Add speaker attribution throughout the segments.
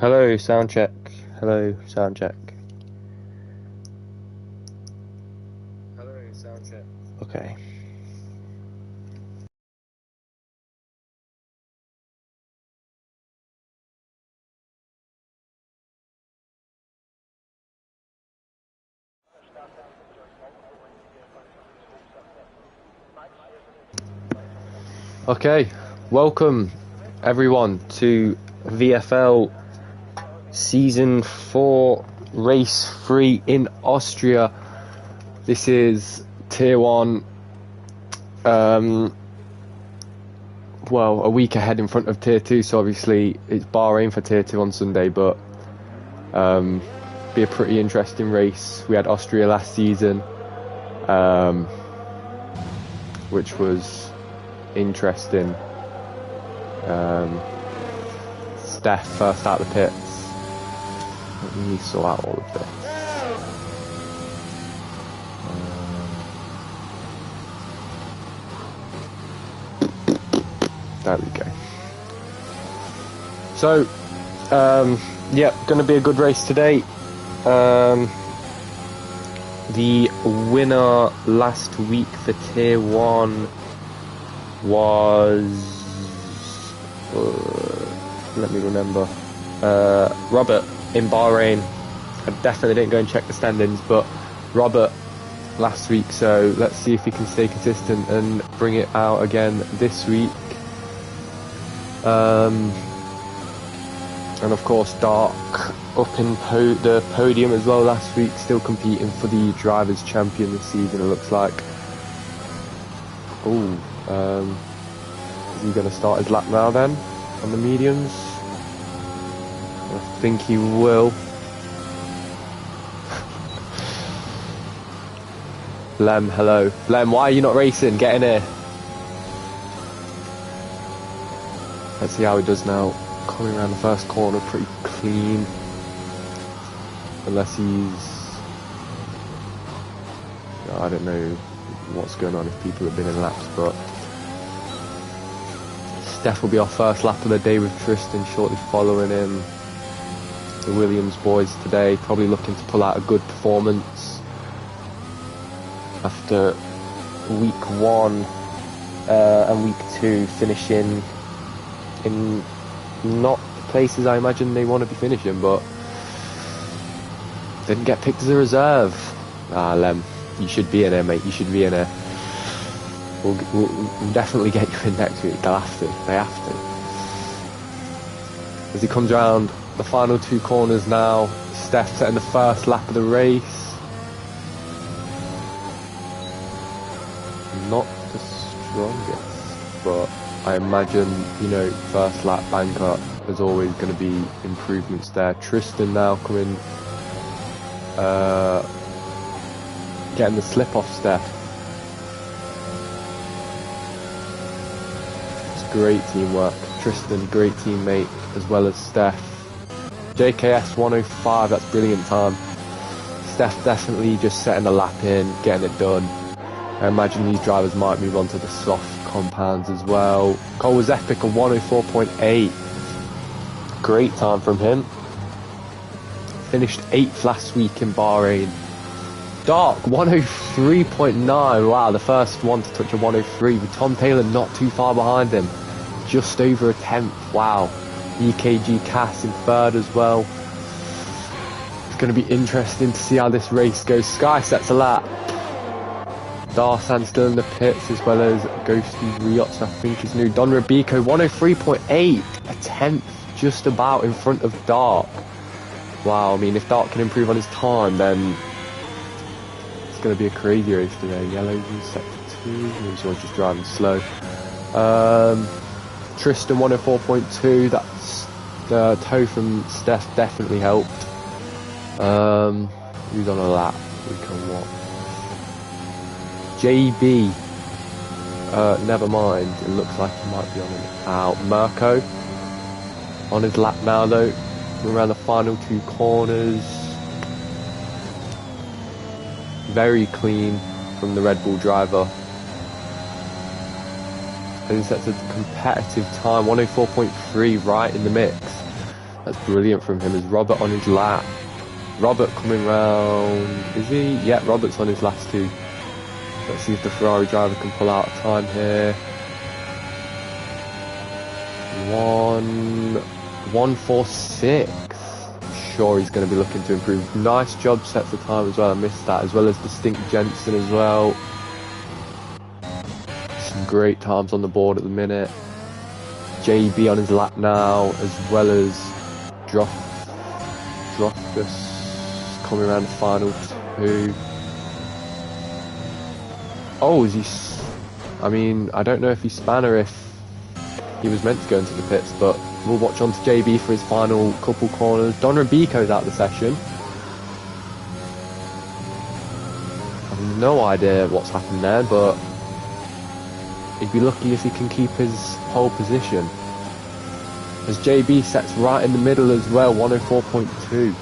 Speaker 1: Hello, sound check. Hello, sound check. Hello, sound check. Okay. Okay, welcome everyone to VFL Season 4 Race 3 in Austria. This is Tier 1, well, a week ahead in front of Tier 2, so obviously it's Bahrain for Tier 2 on Sunday, but be a pretty interesting race. We had Austria last season, which was interesting. Steph first out the pits. Let me sort out all of this. There we go. So, yeah, going to be a good race today. The winner last week for Tier 1 was, let me remember, Robert in Bahrain. I definitely didn't go and check the standings, but Robert last week, so let's see if he can stay consistent and bring it out again this week. And of course Dark up in the podium as well last week, still competing for the Drivers' Champion this season, it looks like. Ooh. Is he going to start his lap now then on the mediums? I think he will. Lem, hello. Lem, why are you not racing? Get in here. Let's see how he does now. Coming around the first corner pretty clean. Unless he's... I don't know what's going on if people have been in laps, but... Steph will be our first lap of the day with Tristan shortly following him. The Williams boys today probably looking to pull out a good performance after week 1 and week 2 finishing in not places I imagine they want to be finishing, but didn't get picked as a reserve. Lem, you should be in there, mate. You should be in there. We'll definitely get you in next week. They'll have to. They have to. As he comes around the final 2 corners now, Steph setting the first lap of the race. Not the strongest, but I imagine, you know, first lap banker, there's always going to be improvements there. Tristan now coming, getting the slip off Steph. Great teamwork. Tristan, great teammate, as well as Steph. JKS 105, that's brilliant time. Steph definitely just setting the lap in, getting it done. I imagine these drivers might move on to the soft compounds as well. Cole was epic, a 104.8. Great time from him. Finished 8th last week in Bahrain. Dark, 103.9. Wow, the first one to touch a 103 with Tom Taylor not too far behind him. Just over a 10th. Wow. EKG Cass in 3rd as well. It's going to be interesting to see how this race goes. Sky sets a lap. Darsan still in the pits, as well as Ghosty Riots, I think is new. Don Rubico, 103.8. A 10th, just about in front of Dark. Wow, I mean, if Dark can improve on his time, then it's going to be a crazy race today. Yellows in sector 2. He's always just driving slow. Tristan 104.2. That's the toe from Steph definitely helped. Who's on a lap? We can watch. JB. Never mind. It looks like he might be on an out. Mirko on his lap now though. Around the final 2 corners. Very clean from the Red Bull driver. I think that's a competitive time, 104.3 right in the mix. That's brilliant from him. Is Robert on his lap? Robert coming round, is he? Yeah, Robert's on his last two. Let's see if the Ferrari driver can pull out a time here. 1:46. Sure, he's going to be looking to improve. Nice job, sets the time as well. I missed that, as well as Distinct Jensen as well. Some great times on the board at the minute. JB on his lap now, as well as Droftus coming around the final two. Oh, is he? I mean, I don't know if he spun or if he was meant to go into the pits, but we'll watch on to JB for his final couple corners. Don Ribico's out of the session. I have no idea what's happened there, but he'd be lucky if he can keep his pole position. As JB sets right in the middle as well, 1:04.2.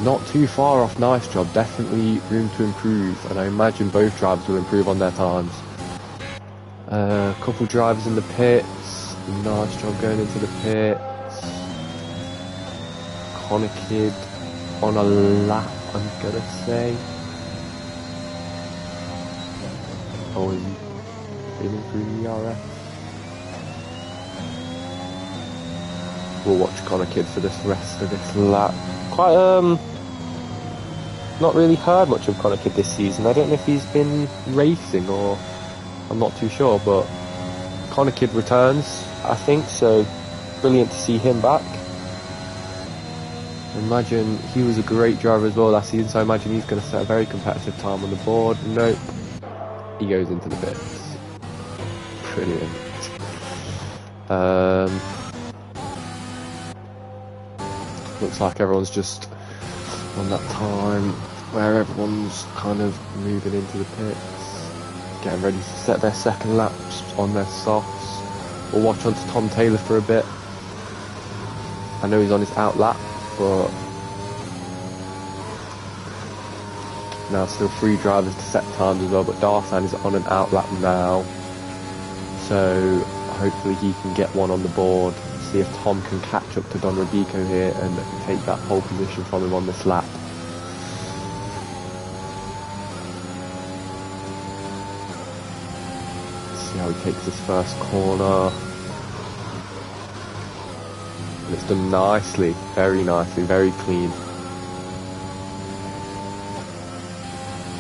Speaker 1: Not too far off, nice job, definitely room to improve, and I imagine both drivers will improve on their times. A couple drivers in the pits, nice job going into the pits. Connor Kidd on a lap, I'm gonna say. Oh, is he feeling through the ERS? We'll watch Connor Kidd for this rest of this lap. Quite, not really heard much of Connor Kidd this season. I don't know if he's been racing or I'm not too sure, but Connor Kidd returns, I think, so brilliant to see him back. Imagine he was a great driver as well last season, so I imagine he's going to set a very competitive time on the board. Nope, he goes into the pits. Brilliant. Looks like everyone's just on that time where everyone's kind of moving into the pits, getting ready to set their second laps on their softs. We'll watch on to Tom Taylor for a bit. I know he's on his out lap, but now still 3 drivers to set times as well, but Darsan is on an out lap now, so hopefully he can get one on the board. See if Tom can catch up to Don Ribico here and take that pole position from him on this lap. Let's see how he takes his first corner. And it's done nicely, very clean.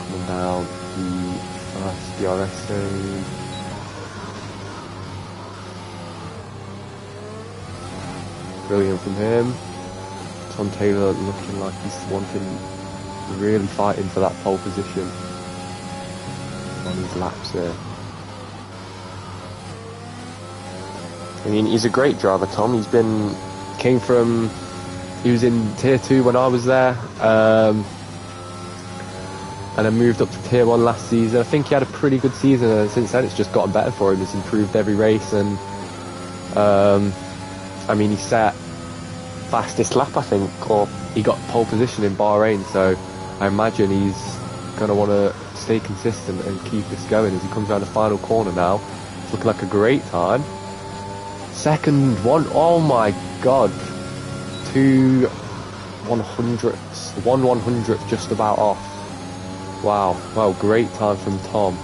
Speaker 1: Coming down the first DRS zone. Brilliant from him. Tom Taylor looking like he's really fighting for that pole position on his laps there. I mean, he's a great driver, Tom. He was in Tier 2 when I was there, and then moved up to Tier 1 last season. I think he had a pretty good season, and since then it's just gotten better for him. He's improved every race, and I mean, he set fastest lap, I think, or he got pole position in Bahrain, so I imagine he's going to want to stay consistent and keep this going as he comes around the final corner now. It's looking like a great time. Second one, oh my god, 2 100ths, 1/100th just about off. Wow, great time from Tom.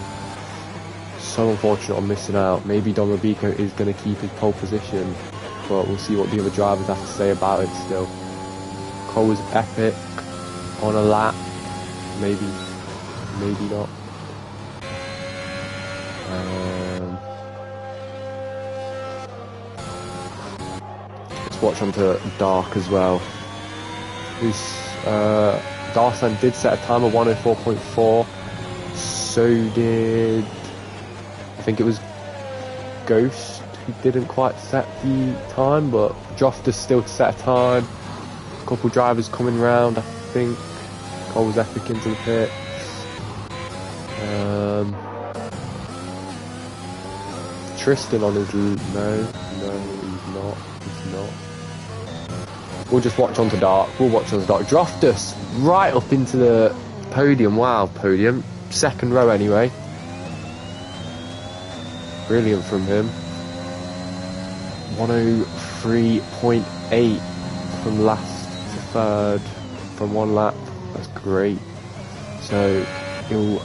Speaker 1: So unfortunate on missing out. Maybe Don Ribico is going to keep his pole position, but we'll see what the other drivers have to say about it still. Cole was epic on a lap. Maybe not. Let's watch on to Dark as well. Darsan did set a time of 1:04.4. So did, I think it was Ghost, who didn't quite set the time, but Droftus still to set a time. A couple drivers coming round, I think. Cole was epic into the pits. Tristan on his... No, he's not. We'll just watch on to Dark. Droftus right up into the podium. Wow, podium. Second row anyway. Brilliant from him. 1:04. 103.8 from last to third from one lap. That's great. So he'll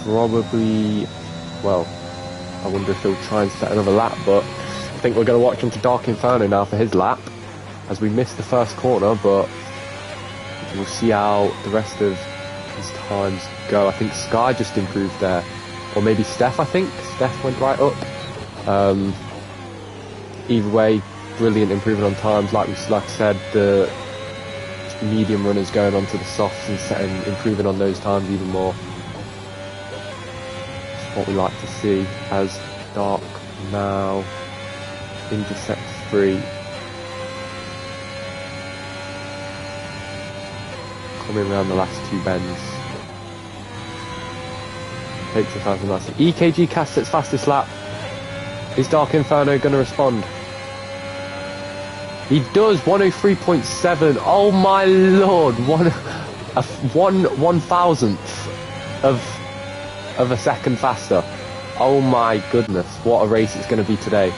Speaker 1: probably, well, I wonder if he'll try and set another lap, but I think we're going to watch him to Dark Inferno now for his lap, as we missed the first corner, but we'll see how the rest of his times go. I think Sky just improved there, or maybe Steph. I think Steph went right up. Either way, brilliant improvement on times. Like I said, the medium runners going on to the softs and improving on those times even more. It's what we like to see. As Dark now into sector 3. Coming around the last 2 bends. Takes it fast and nice. EKG casts its fastest lap. Is Dark Inferno going to respond? He does. 103.7. Oh my lord! 1/1000th of a second faster. Oh my goodness! What a race it's going to be today.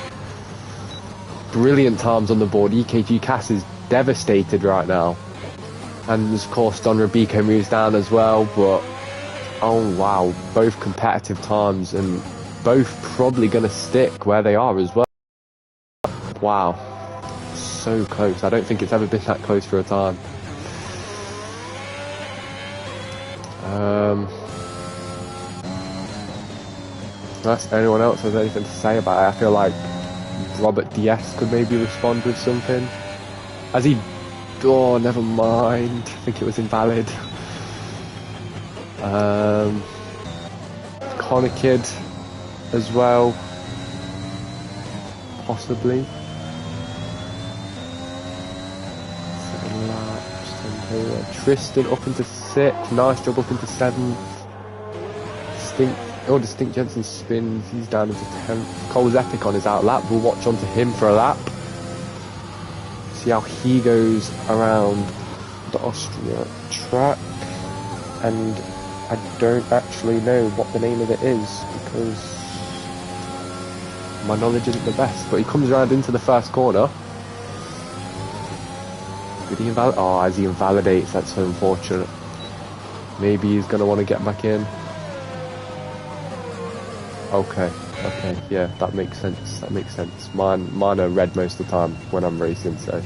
Speaker 1: Brilliant times on the board. EKG Cass is devastated right now, and of course Don Rubico moves down as well. But oh wow, both competitive times and both probably going to stick where they are as well. Wow, so close. I don't think it's ever been that close for a time. Unless anyone else has anything to say about it, I feel like Robert DS could maybe respond with something. As he... Oh, never mind. I think it was invalid. Connor Kid as well. Possibly. 7 laps. Tristan up into 6th. Nice job up into 7th. Distinct Jensen spins. He's down into 10th. Cole's Epic on his out lap. We'll watch onto him for a lap. See how he goes around the Austria track. And I don't actually know what the name of it is because my knowledge isn't the best. But he comes around into the first corner. Did he invalidate? Oh, as he invalidates, that's so unfortunate. Maybe he's going to want to get back in. Okay, yeah, that makes sense. Mine are red most of the time when I'm racing, so.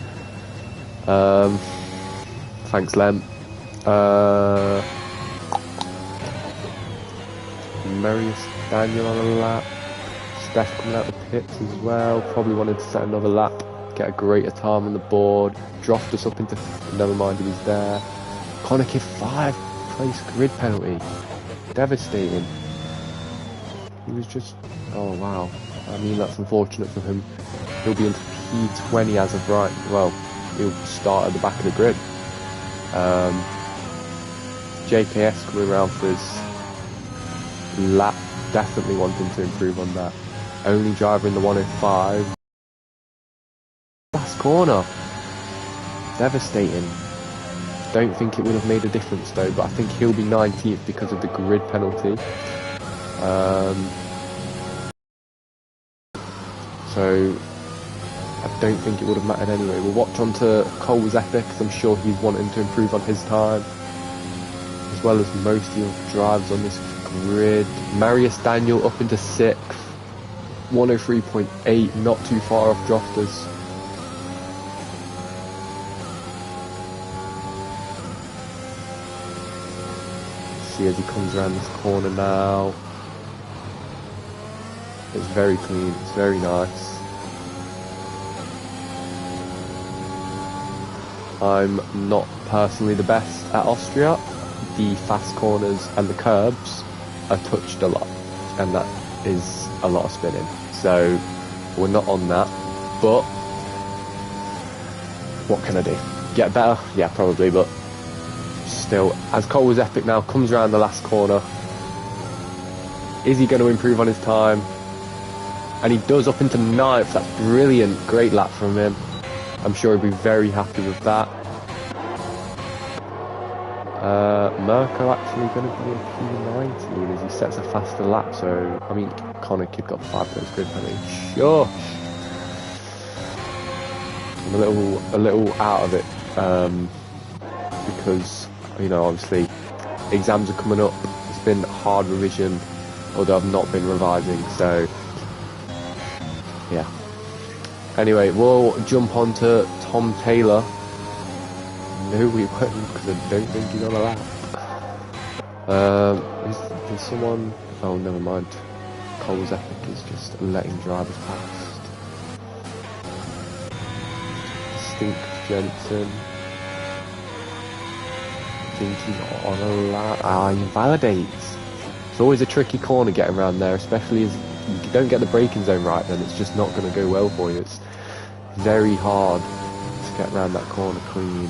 Speaker 1: Thanks, Lem. Marius Daniel on a lap. Steph coming out the pits as well. Probably wanted to set another lap, get a greater time on the board. Dropped us up into... Never mind, he was there. Connor Kidd, 5th place grid penalty. Devastating. He was just... Oh, wow. I mean, that's unfortunate for him. He'll be into P20 as of right. Well, he'll start at the back of the grid. JKS coming around for his lap. Definitely wanting to improve on that. Only driver in the 105. Last corner. Devastating. Don't think it would have made a difference though, but I think he'll be 19th because of the grid penalty. So I don't think it would have mattered anyway. We'll watch on to Cole's Epic, because I'm sure he's wanting to improve on his time, as well as most of the drivers on this grid. Marius Daniel up into 6th, 103.8, not too far off Drofters. See as he comes around this corner now. It's very clean, it's very nice. I'm not personally the best at Austria. The fast corners and the curbs are touched a lot, and that is a lot of spinning. So we're not on that, but what can I do? Get better? Yeah, probably, but still, as Cole's Epic now comes around the last corner, is he going to improve on his time? And he does, up into 9th. That's brilliant. Great lap from him. I'm sure he'll be very happy with that. Merkel actually going to be in P19 as he sets a faster lap. So, I mean, Connor Kidd got 5 place grid penalty. Sure. I'm a little out of it because, you know, obviously exams are coming up. It's been hard revision, although I've not been revising, so yeah. Anyway, we'll jump on to Tom Taylor. No, we won't, because I don't think he's on a lap. Is someone... Oh, never mind. Cole's Epic is just letting drivers past. Stink Jensen. I think he's on a lap. Ah, he invalidates. It's always a tricky corner getting around there, especially as you don't get the braking zone right, then it's just not going to go well for you. It's very hard to get around that corner clean.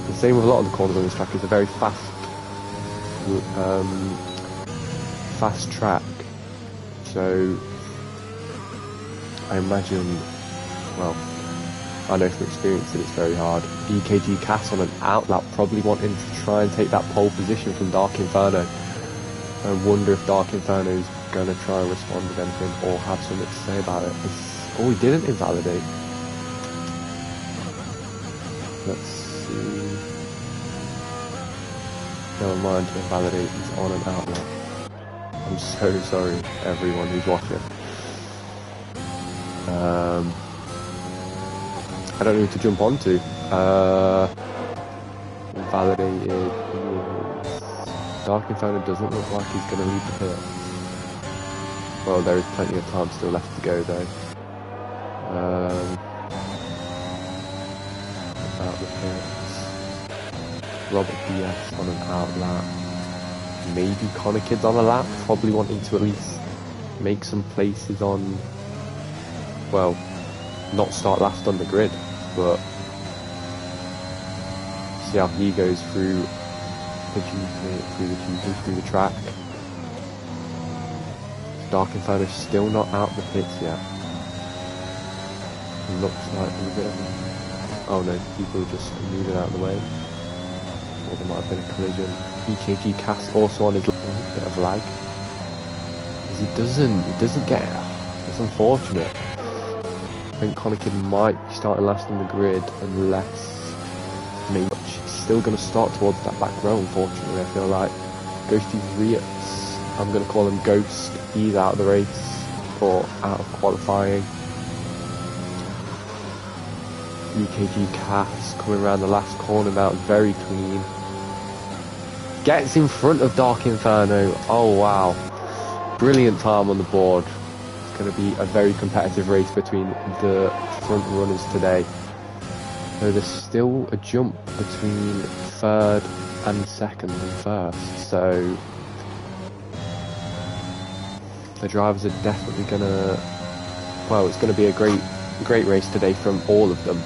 Speaker 1: The same with a lot of the corners on this track. It's a very fast track, so I imagine, well, I know from experience that it's very hard. EKG Cass on an outlap, probably wanting to try and take that pole position from Dark Inferno. I wonder if Dark Inferno is going to try and respond with anything or have something to say about it. Oh, he didn't invalidate. Let's see. Never mind, invalidate. He's on an outlet. I'm so sorry, everyone who's watching. I don't know who to jump onto. Invalidated. Dark Inferno doesn't look like he's going to lead the pit. Well, there is plenty of time still left to go, though. Out the pits. Robert DS on an out lap. Maybe Connor Kidd's on a lap, probably wanting to at least make some places on, well, not start last on the grid, but see how he goes through the track. Dark Inferno still not out the pits yet. Looks like a bit of oh no, people are just moving out of the way. Or there might have been a collision. EKG Cass also on his bit of lag. He doesn't get it. It's unfortunate. I think Connor Kidd might be starting last on the grid unless maybe he's still going to start towards that back row, unfortunately. I feel like Ghosty Rietz, I'm going to call him Ghost, he's out of the race or out of qualifying. EKG Cass coming around the last corner now, very clean. Gets in front of Dark Inferno. Oh wow. Brilliant time on the board. It's going to be a very competitive race between the front runners today. So there's still a jump between third and second and first. So the drivers are definitely going to, well, it's going to be a great race today from all of them.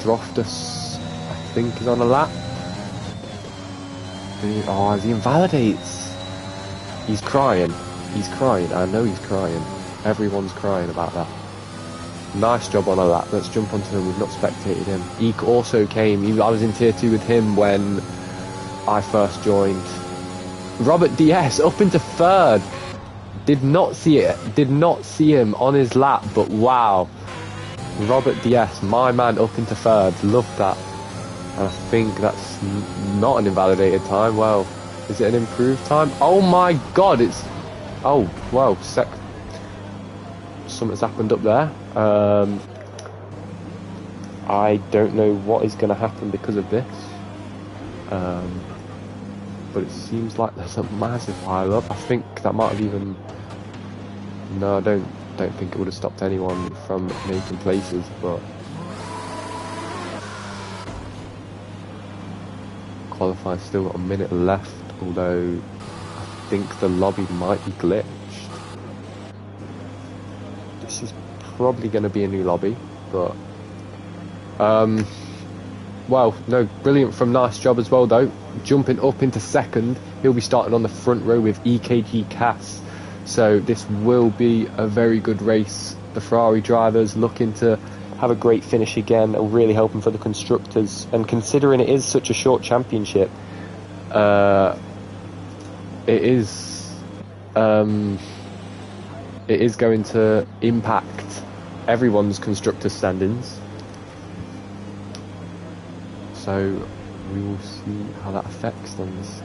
Speaker 1: Droftus, I think, is on a lap. Oh, as he invalidates. He's crying. He's crying. I know he's crying. Everyone's crying about that. Nice job on a lap. Let's jump onto him. We've not spectated him. He also came. I was in tier 2 with him when I first joined. Robert DS up into third. Did not see it. Did not see him on his lap, but wow. Robert DS, my man, up into third. Love that. And I think that's not an invalidated time. Well, is it an improved time? Oh my god, it's... Oh, well, something's happened up there. I don't know what is going to happen because of this. But it seems like there's a massive pile up. I think that might have even... No, I don't think it would have stopped anyone from making places, but... Qualifying still got a minute left, although I think the lobby might be glitched. This is probably going to be a new lobby, but well, no, brilliant from Nice Job as well though, jumping up into second. He'll be starting on the front row with EKG Cass, so this will be a very good race. The Ferrari drivers looking to have a great finish again, really helping for the constructors, and considering it is such a short championship, it is going to impact everyone's constructor standings. So we will see how that affects things.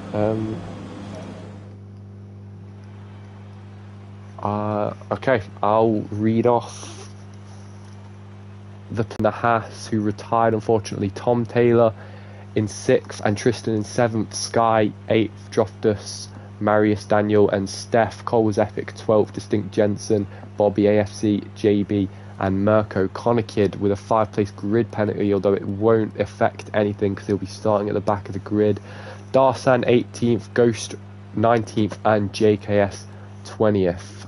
Speaker 1: Okay, I'll read off the Haas who retired, unfortunately. Tom Taylor in 6th and Tristan in 7th. Sky 8th, Droftus, Marius Daniel and Steph. Cole was Epic 12th, Distinct Jensen, Bobby AFC, JB and Mirko Konakid with a 5th-place grid penalty, although it won't affect anything because he'll be starting at the back of the grid. Darsan 18th, Ghost 19th and JKS 20th.